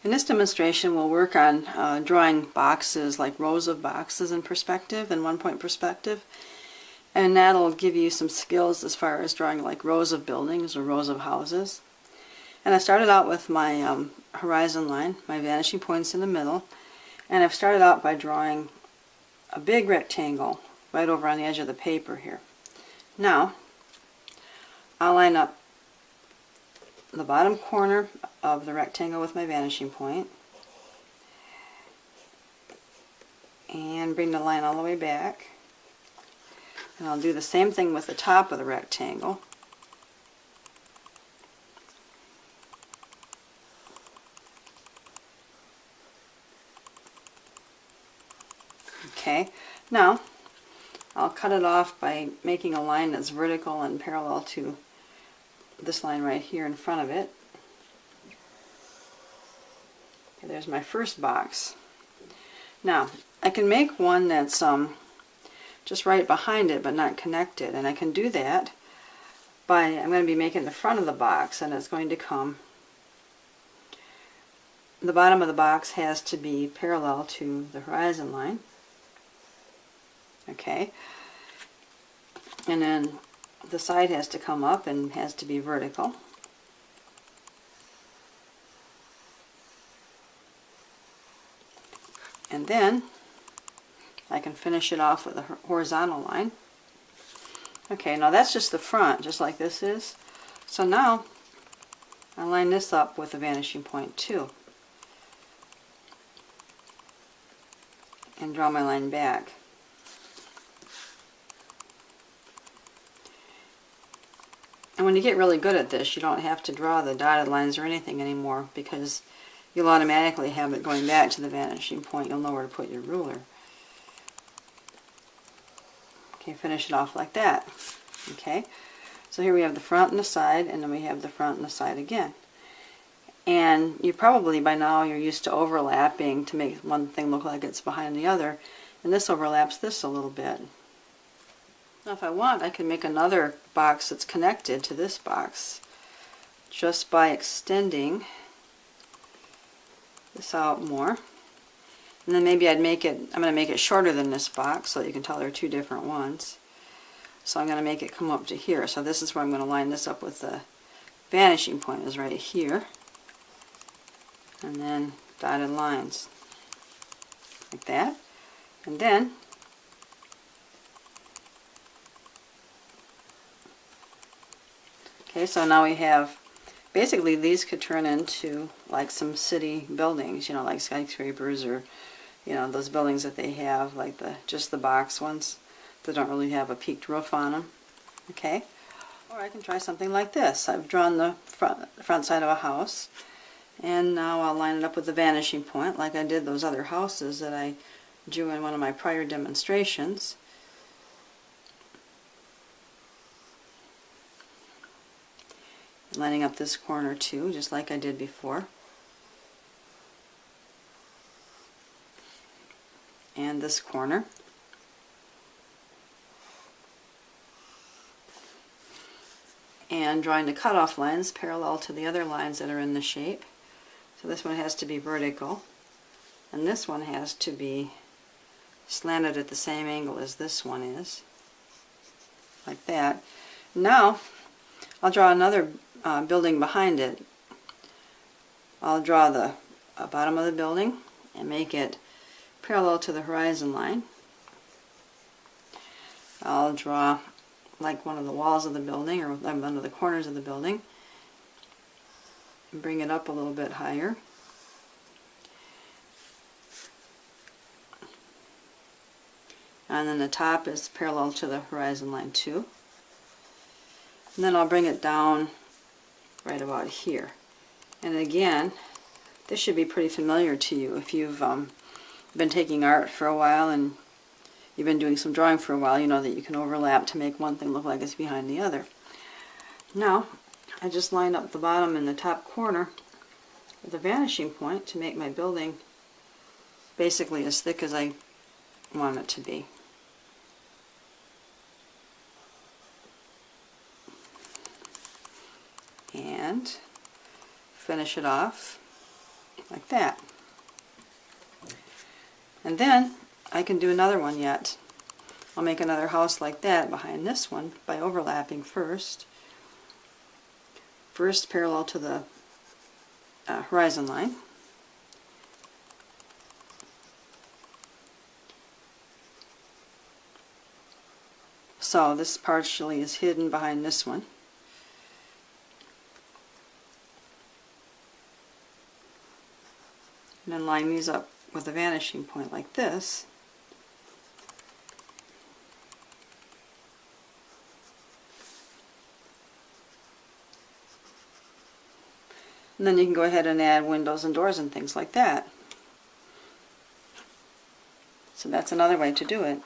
In this demonstration we'll work on drawing boxes, like rows of boxes in perspective, in one-point perspective, and that'll give you some skills as far as drawing like rows of buildings or rows of houses. And I started out with my horizon line, my vanishing points in the middle, and I've started out by drawing a big rectangle right over on the edge of the paper here. Now I'll line up the bottom corner of the rectangle with my vanishing point and bring the line all the way back, and I'll do the same thing with the top of the rectangle. Okay, now I'll cut it off by making a line that's vertical and parallel to this line right here in front of it. Okay, there's my first box. Now I can make one that's just right behind it but not connected, and I can do that by, I'm going to be making the front of the box, and it's going to come, the bottom of the box has to be parallel to the horizon line. Okay, and then the side has to come up and has to be vertical. And then I can finish it off with a horizontal line. Okay, now that's just the front, just like this is. So now I line this up with a vanishing point too, and draw my line back. And when you get really good at this, you don't have to draw the dotted lines or anything anymore, because you'll automatically have it going back to the vanishing point. You'll know where to put your ruler. Okay, finish it off like that. Okay, so here we have the front and the side, and then we have the front and the side again. And you probably by now you're used to overlapping to make one thing look like it's behind the other, and this overlaps this a little bit. Now if I want, I can make another box that's connected to this box just by extending this out more. And then maybe I'd make it, I'm going to make it shorter than this box so that you can tell there are two different ones. So I'm going to make it come up to here. So this is where I'm going to line this up with the vanishing point, is right here. And then dotted lines like that. And then okay, so now we have, basically these could turn into like some city buildings, you know, like skyscrapers, or you know, those buildings that they have, like just the box ones that don't really have a peaked roof on them. Okay, or I can try something like this. I've drawn the front side of a house, and now I'll line it up with the vanishing point like I did those other houses that I drew in one of my prior demonstrations. Lining up this corner too, just like I did before. And this corner. And drawing the cutoff lines parallel to the other lines that are in the shape. So this one has to be vertical, and this one has to be slanted at the same angle as this one is, like that. Now I'll draw another building behind it. I'll draw the bottom of the building and make it parallel to the horizon line. I'll draw like one of the walls of the building, or one of the corners of the building, and bring it up a little bit higher. And then the top is parallel to the horizon line too. And then I'll bring it down right about here. And again, this should be pretty familiar to you if you've been taking art for a while and you've been doing some drawing for a while. You know that you can overlap to make one thing look like it's behind the other. Now I just line up the bottom and the top corner with a vanishing point to make my building basically as thick as I want it to be. And finish it off like that. And then I can do another one yet. I'll make another house like that behind this one by overlapping first. First parallel to the horizon line. So this partially is hidden behind this one. And then line these up with a vanishing point like this. And then you can go ahead and add windows and doors and things like that. So that's another way to do it.